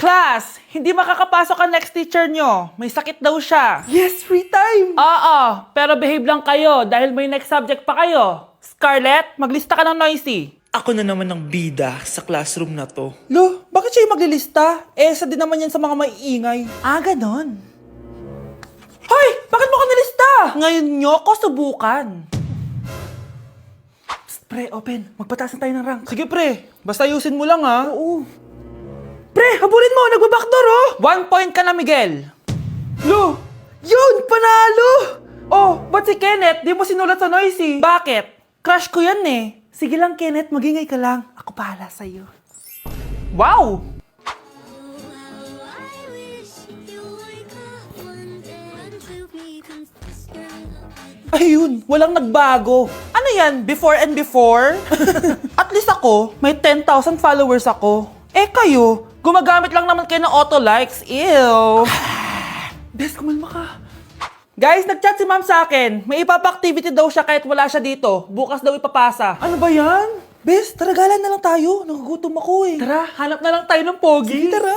Class, hindi makakapasok ang next teacher nyo. May sakit daw siya. Yes, free time! Oo, pero behave lang kayo dahil may next subject pa kayo. Scarlett, maglista ka ng noisy. Ako na naman ang bida sa classroom na to. Lo, bakit siya yung maglilista? Isa din naman yan sa mga maiingay. Ah, ganon. Hoy! Bakit mo ka nilista? Ngayon nyo ko subukan. Psst, pre, open. Magpataas na tayo ng rank. Sige, pre. Basta ayusin mo lang, ha? Oo. Pre, habulin mo! Nagbabackdoor, oh! 1 point ka na, Miguel. Lo! Yun! Panalo! Oh, ba't si Kenneth di mo sinulat sa noisy? Bakit? Crush ko yan, eh. Sige lang, Kenneth. Magingay ka lang. Ako bahala sa'yo. Wow! Ayun, walang nagbago. Ano yan? Before and before? At least ako, may 10,000 followers ako. Eh kayo, gumagamit lang naman kayo ng auto likes. Ew. Bes, kumalma ka. Guys, nag-chat si ma'am sa akin. May ipapa-activity daw siya kahit wala siya dito. Bukas daw ipapasa. Ano ba yan? Bes, tara galan na lang tayo. Nagugutom ako eh. Tara, hanap na lang tayo ng pogi. Sige, tara.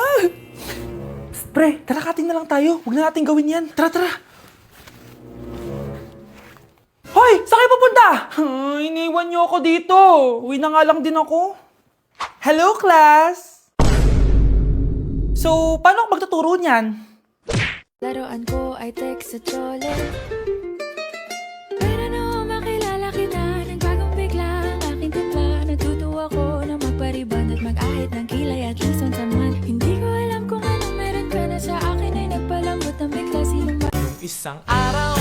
Psst, pre, tara kating na lang tayo. Huwag na natin gawin yan. Tara, tara. Hoy! Saan kayo pupunta? Iniwan niyo ako dito. Uwi na nga lang din ako. Hello, class! So, paano ako magtuturo niyan? Laruan ko ay text sa chole. Pero no, makilala kita ng bagong bigla ang aking timpla. Natutuwa ko na magpariban at mag-ahit ng kilay at lison taman. Hindi ko alam kung anong meron ka na sa akin ay nagpalambot ng bigla. Sinong ba? Isang araw,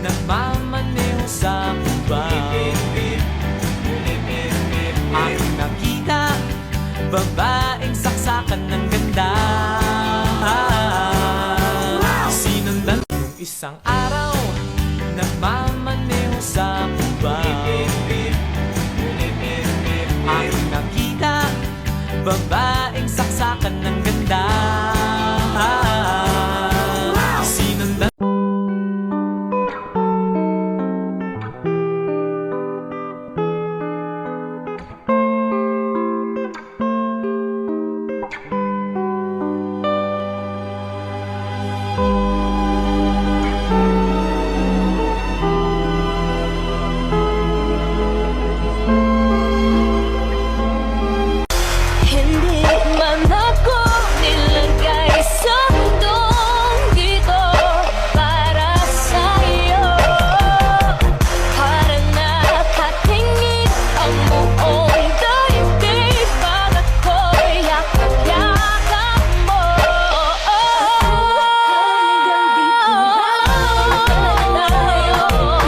nagmamaneho sa kuba. Ang nakita, babaeng saksakan ng ganda. Sinundan nung isang araw, nagmamaneho sa kuba. Ang nakita, babaeng saksakan ng ganda. Sinundan Hindi man ako nilagay sa mundong dito para sa'yo. Para nakatingin ang buong daigdig pag ako'y yakap-yakap mo.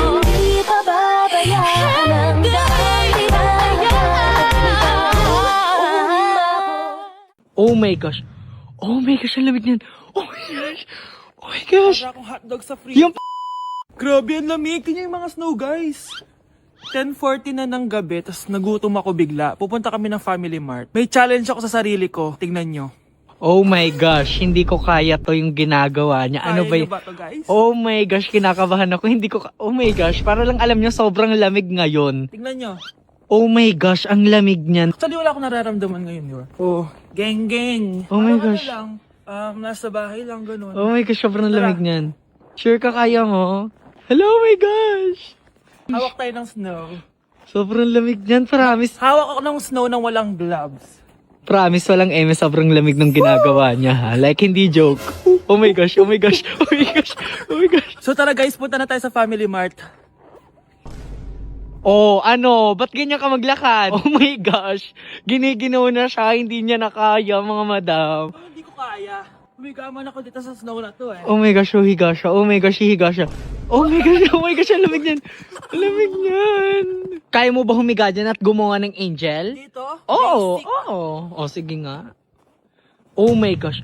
Hindi pababayaan ang Oh my gosh. Oh my gosh, ang lamig niyan. Oh my gosh. Oh my gosh. Para akong hotdog sa free. Yung Grabe, ang lamig. Tingnan yung mga snow, guys. 10:40 na ng gabi, tapos nagutom ako bigla. Pupunta kami ng Family Mart. May challenge ako sa sarili ko. Tingnan nyo. Oh my gosh, hindi ko kaya to yung ginagawa niya. Ano Kaya ba nyo yun? ba to, guys? Oh my gosh, kinakabahan ako. Hindi ko Oh my gosh, para lang alam niyo sobrang lamig ngayon. Tingnan nyo. Oh my gosh, ang lamig niyan. Actually, wala akong nararamdaman ngayon, yun. Oh, geng-geng. Oh my Ano gosh. lang, nasa bahay lang, ganun. Oh my gosh, sobrang Tara. lamig niyan. Sure ka kaya mo? Hello, oh my gosh. Hawak tayo ng snow. Sobrang lamig niyan, promise. Hawak ako ng snow nang walang gloves. Promise, walang eme, sobrang lamig ng ginagawa niya ha. Like, hindi joke. Oh my gosh, oh my gosh, oh my gosh, oh my gosh. So tara guys, punta na tayo sa Family Mart. Oh, ano? Ba't ganyan ka maglakad? Oh my gosh. Giniginaw na siya, hindi niya na kaya, mga madam. Oh, hindi ko kaya. Humigaman ako dito sa snow na to eh. Oh my gosh, higa siya. Oh my gosh, higa siya. Oh my gosh, oh my gosh, ang lamig niyan. Ang lamig niyan. Kaya mo ba humiga dyan at gumawa ng angel? Dito? Oo, Basic. oo. Oh, sige nga. Oh my gosh.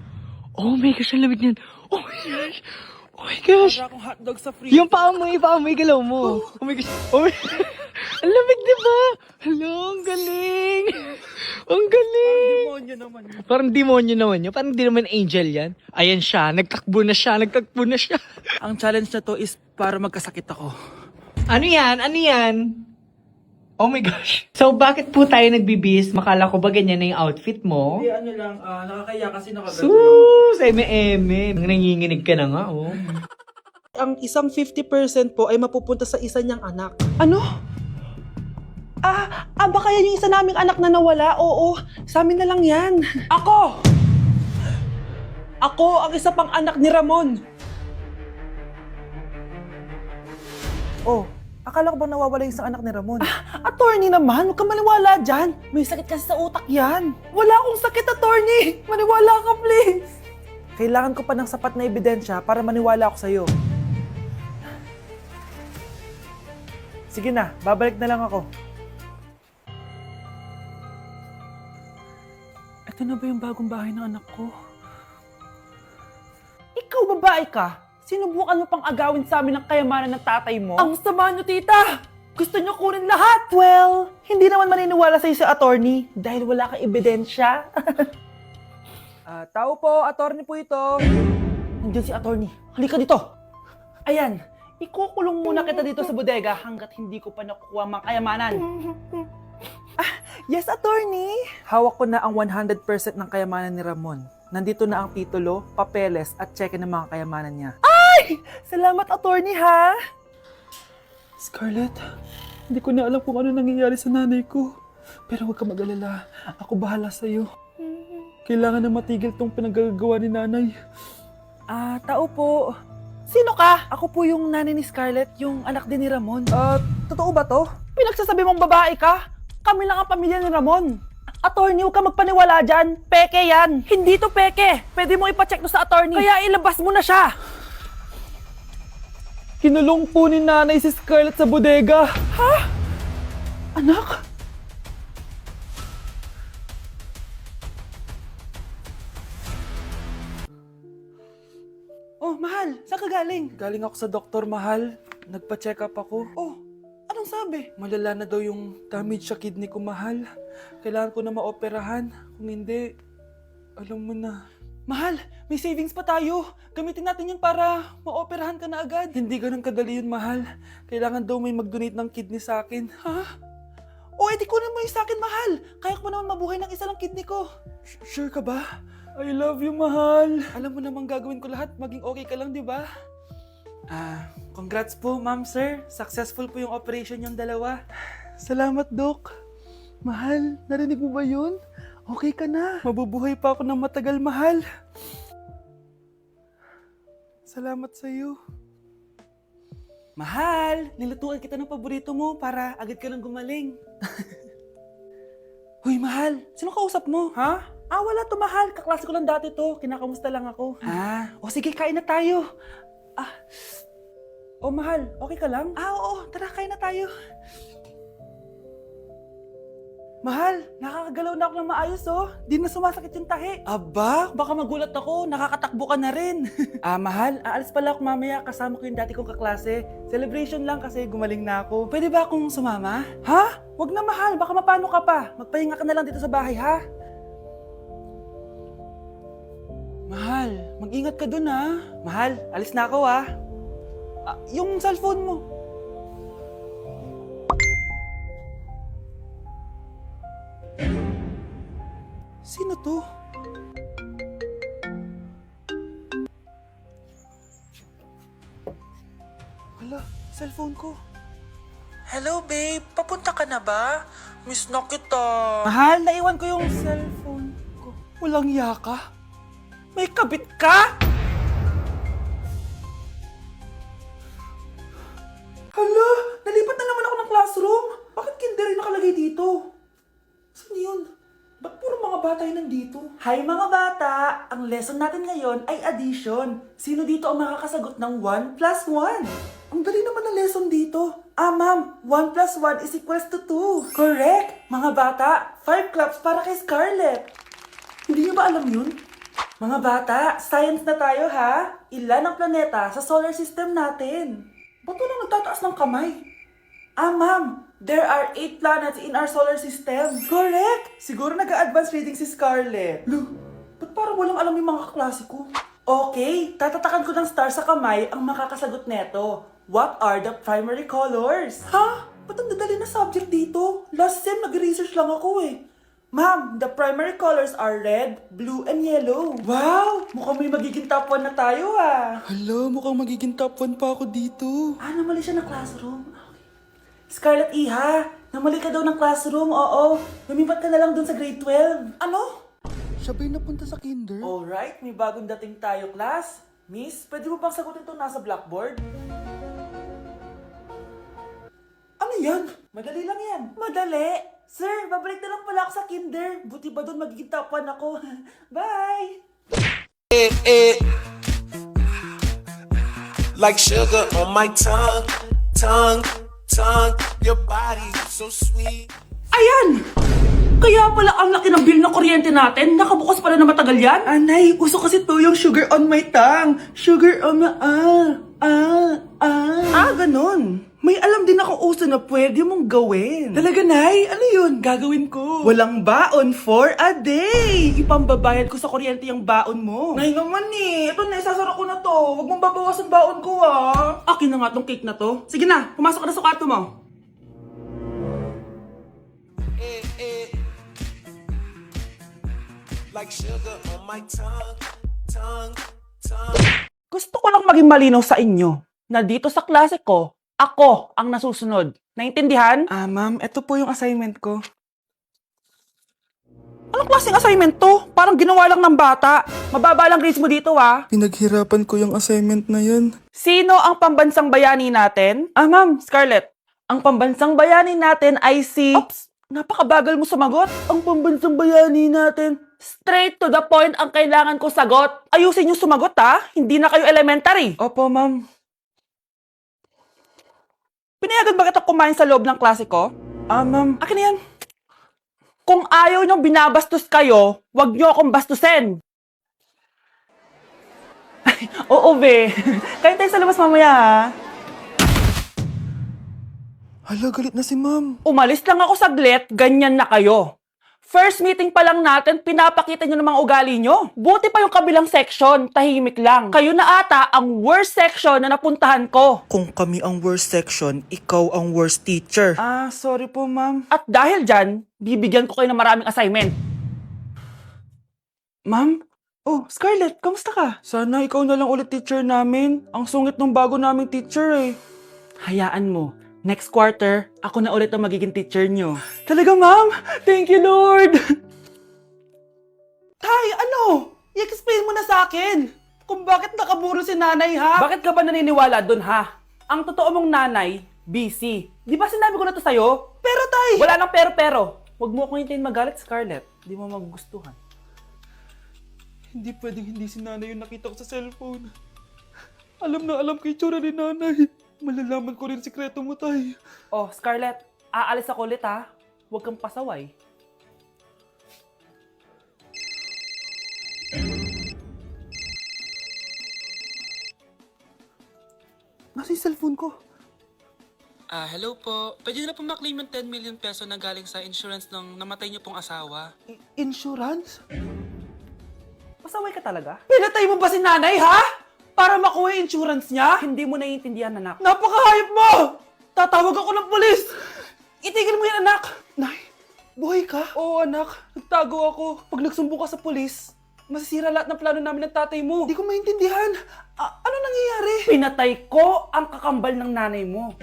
Oh my gosh, ang lamig niyan. Oh my gosh. Oh my gosh. Para akong hotdog sa free. Yung paamoy, galaw mo. Oh my gosh. Oh my ang lamig, diba? Hello, ang galing. Ang galing. Demonyo naman yun. Parang demonyo naman yun. Parang di naman angel yan. Ayan siya. Nagtakbo na siya. Ang challenge na to is para magkasakit ako. Ano yan? Ano yan? Oh my gosh. So, bakit po tayo nagbibihis? Makala ko ba ganyan na yung outfit mo? Hindi, ano lang, nakakaya kasi Sus! Eme-eme. Nanginginig ka na nga, oh. Ang isang 50% po ay mapupunta sa isa niyang anak. Ano? Baka yan yung isa naming anak na nawala? Oo, sa amin na lang yan. Ako! Ako ang isa pang anak ni Ramon. Oh, akala ko ba nawawala yung isang anak ni Ramon? Attorney naman, huwag ka maniwala dyan. May sakit kasi sa utak yan. Wala akong sakit, attorney. Maniwala ka, please. Kailangan ko pa ng sapat na ebidensya para maniwala ako sa'yo. Sige na, babalik na lang ako. Ito na ba yung bagong bahay ng anak ko? Ikaw, babae ka? Sinubukan mo pang agawin sa amin ang kayamanan ng tatay mo? Ang sama nyo, tita! Gusto nyo kunin lahat! Well, hindi naman maniniwala sa'yo si attorney dahil wala kang ebidensya. Tao po, attorney po ito. Nandiyan si attorney. Halika dito. Ayan, ikukulong muna kita dito sa bodega hanggat hindi ko pa nakukuha ang mga kayamanan. Yes, attorney. Hawak ko na ang 100% ng kayamanan ni Ramon. Nandito na ang titulo, papeles at cheque ng mga kayamanan niya. Ay! Salamat, attorney, ha? Scarlett, hindi ko na alam kung ano nangyayari sa nanay ko. Pero huwag ka mag-alala. Ako bahala sa'yo. Kailangan na matigil tong pinagagawa ni nanay. Tao po. Sino ka? Ako po yung nanay ni Scarlett, yung anak din ni Ramon. Totoo ba to? Pinagsasabi mong babae ka? Kami lang ang pamilya ni Ramon. Attorney, huwag ka magpaniwala dyan. Peke yan. Hindi to peke. Pwede mo ipacheck to sa attorney. Kaya ilabas mo na siya. Kinulong po ni nanay si Scarlett sa bodega. Ha? Anak? Oh, mahal. Saan ka galing? Galing ako sa doktor, mahal. Nagpa-check up ako. Oh, anong sabi? Malala na daw yung damage sa kidney ko, mahal. Kailangan ko na maoperahan. Kung hindi, alam mo na. Mahal, may savings pa tayo. Gamitin natin yan para maoperahan ka na agad. Hindi ganun kadali yun, mahal. Kailangan daw may mag-donate ng kidney sa akin. Ha? O, edi kunin mo yung sa akin, mahal. Kaya ko pa naman mabuhay ng isa lang kidney ko. Sure ka ba? I love you, mahal. Alam mo namang gagawin ko lahat. Maging okay ka lang, di ba? Congrats po, ma'am, sir. Successful po yung operation yung dalawa. Salamat, Doc. Mahal, narinig mo ba yun? Okay ka na. Mabubuhay pa ako ng matagal, mahal. Salamat sa'yo. Mahal, nilutuan kita ng paborito mo para agad ka nang gumaling. Huy, mahal, sino kausap mo? Ha? Wala to, mahal. Kaklase ko lang dati to. Kinakamusta lang ako. O sige, kain na tayo. Mahal, okay ka lang? Oo, tara, kain na tayo. Mahal, nakakagalaw na ako ng maayos, oh. Di na sumasakit yung tahi. Aba, baka magulat ako. Nakakatakbo ka na rin. Mahal, aalis pala ako mamaya. Kasama ko yung dati kong kaklase. Celebration lang kasi gumaling na ako. Pwede ba akong sumama? Ha? Wag na, mahal. Baka mapano ka pa. Magpahinga ka na lang dito sa bahay, ha? Mahal, mag-ingat ka dun, ha? Mahal, alis na ako, ha? Yung cellphone mo. Sino to? Hala, cellphone ko. Hello, babe. Papunta ka na ba? Miss na kita. Mahal, naiwan ko yung cellphone ko. Walang yaka. May kabit ka? Hala, nalipat na naman ako ng classroom. Bakit kinder yung nakalagay dito? Saan yun? Ba't puro mga bata yung nandito? Hi mga bata! Ang lesson natin ngayon ay addition. Sino dito ang makakasagot ng 1 plus 1? Ang dali naman ng lesson dito. Ma'am, 1 plus 1 is equals to 2. Correct! Mga bata, 5 claps para kay Scarlett. Hindi niyo ba alam yun? Mga bata, science na tayo ha? Ilan ang planeta sa solar system natin? Ba't walang nagtataas ng kamay? Ma'am, there are 8 planets in our solar system. Correct! Siguro nag-a-advance reading si Scarlett. Ba't parang walang alam yung mga kaklase ko? Okay, tatatakan ko ng star sa kamay ang makakasagot neto. What are the primary colors? Ha? Ba't ang dadali na subject dito? Last sem, nag-research lang ako eh. Ma'am, the primary colors are red, blue, and yellow. Wow! Mukhang may magiging top 1 na tayo ah. Hala, mukhang magiging top 1 pa ako dito. Namali siya ng classroom. Scarlett Iha, namali ka daw ng classroom, oo. Lumipat ka na lang dun sa grade 12. Ano? Siya ba'y napunta sa kinder? Alright, may bagong dating tayo, class. Miss, pwede mo bang sagutin itong nasa blackboard? Ano yan? Madali lang yan. Madali? Sir, babalik na lang pala ako sa kinder. Buti ba doon magiging top 1 ako? Bye! Like sugar on my tongue, tongue, tongue. Your body so sweet. Ayan! Kaya pala ang laki ng bill ng kuryente natin. Nakabukas pala na matagal yan. Anay, uso kasi to yung sugar on my tongue. Sugar on my... ganun. May alam din ako uso na pwede mong gawin. Talaga, Nay? Ano yun? Gagawin ko. Walang baon for a day. Ipambabayad ko sa kuryente yung baon mo. Nay naman eh. Ito na, isasara ko na to. Huwag mong babawasan baon ko ah. Akin na nga tong cake na to. Sige na, pumasok ka na sa kwarto mo. Like sugar on my tongue, tongue, tongue. Gusto ko lang maging malinaw sa inyo na dito sa klase ko, ako ang nasusunod. Naintindihan? Ma'am, ito po yung assignment ko. Anong klaseng assignment to? Parang ginawa lang ng bata. Mababa lang grades mo dito ah. Pinaghirapan ko yung assignment na yun. Sino ang pambansang bayani natin? Ma'am, Scarlett. Ang pambansang bayani natin ay si... Oops! Napakabagal mo sumagot. Ang pambansang bayani natin. Straight to the point ang kailangan ko sagot. Ayusin yung sumagot ha. Hindi na kayo elementary. Opo, ma'am. Pinayagan ba kita kumain sa loob ng klase ko? Ma'am. Akin na yan. Kung ayaw niyong binabastos kayo, wag niyo akong bastusin. Oo, be. Kain tayo sa labas mamaya, ha? Hala, galit na si ma'am. Umalis lang ako saglit, ganyan na kayo. First meeting pa lang natin, pinapakita nyo ng mga ugali nyo. Buti pa yung kabilang section, tahimik lang. Kayo na ata ang worst section na napuntahan ko. Kung kami ang worst section, ikaw ang worst teacher. Sorry po, ma'am. At dahil dyan, bibigyan ko kayo ng maraming assignment. Ma'am? Oh, Scarlett, kamusta ka? Sana ikaw na lang ulit teacher namin. Ang sungit ng bago naming teacher eh. Hayaan mo. Next quarter, ako na ulit ang magiging teacher nyo. Talaga, ma'am? Thank you, Lord! Tay, ano? I-explain mo na sa akin. Kung bakit nakaburo si nanay, ha? Bakit ka ba naniniwala dun, ha? Ang totoo mong nanay, busy. Di ba sinabi ko na to sa'yo? Pero, tay! Wala nang pero. Huwag mo akong hintayin magalit, Scarlett. Di mo magugustuhan. Hindi pwedeng hindi si nanay yung nakita ko sa cellphone. Alam na alam kay tsura ni nanay. Malalaman ko rin sikreto mo, tay. Oh, Scarlett, aalis ako ulit, ha? Huwag kang pasaway. Nasa yung cellphone ko. Hello po. Pwede na po maklaim yung 10 million peso na galing sa insurance ng namatay niyo pong asawa. Insurance? Pasaway ka talaga? Pinatay mo ba si nanay, ha? Para makuha yung insurance niya? Hindi mo naiintindihan, anak. Napakahayop mo! Tatawag ako ng polis! Itigil mo yan, anak! Nay, buhay ka? Oo, anak. Nagtago ako. Pag nagsumbong ka sa polis, masisira lahat ng plano namin ng tatay mo. Hindi ko maintindihan. Ano nangyayari? Pinatay ko ang kakambal ng nanay mo.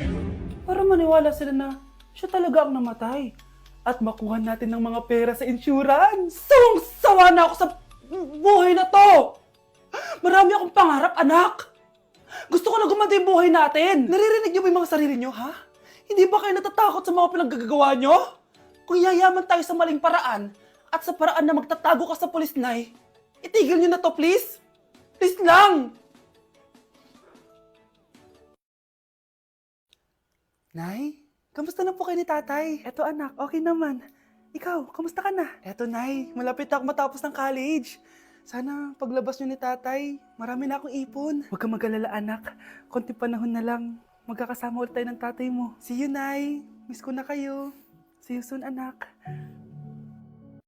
Para maniwala sila na siya talaga ang namatay. At makuha natin ng mga pera sa insurance. Sawang-sawa na ako sa buhay na to! Marami akong pangarap, anak! Gusto ko na gumanda yung buhay natin! Naririnig niyo ba yung mga sarili niyo, ha? Hindi ba kayo natatakot sa mga pinaggagawa niyo? Kung yayaman tayo sa maling paraan at sa paraan na magtatago ka sa pulis, Nay, itigil niyo na to, please! Please lang! Nay, kamusta na po kayo ni tatay? Eto, anak, okay naman. Ikaw, kamusta ka na? Eto, Nay, malapit ako matapos ng college. Sana paglabas nyo ni tatay, marami na akong ipon. Huwag kang mag-alala, anak. Konti panahon na lang. Magkakasama ulit tayo ng tatay mo. See you, Nay. Miss ko na kayo. See you soon, anak.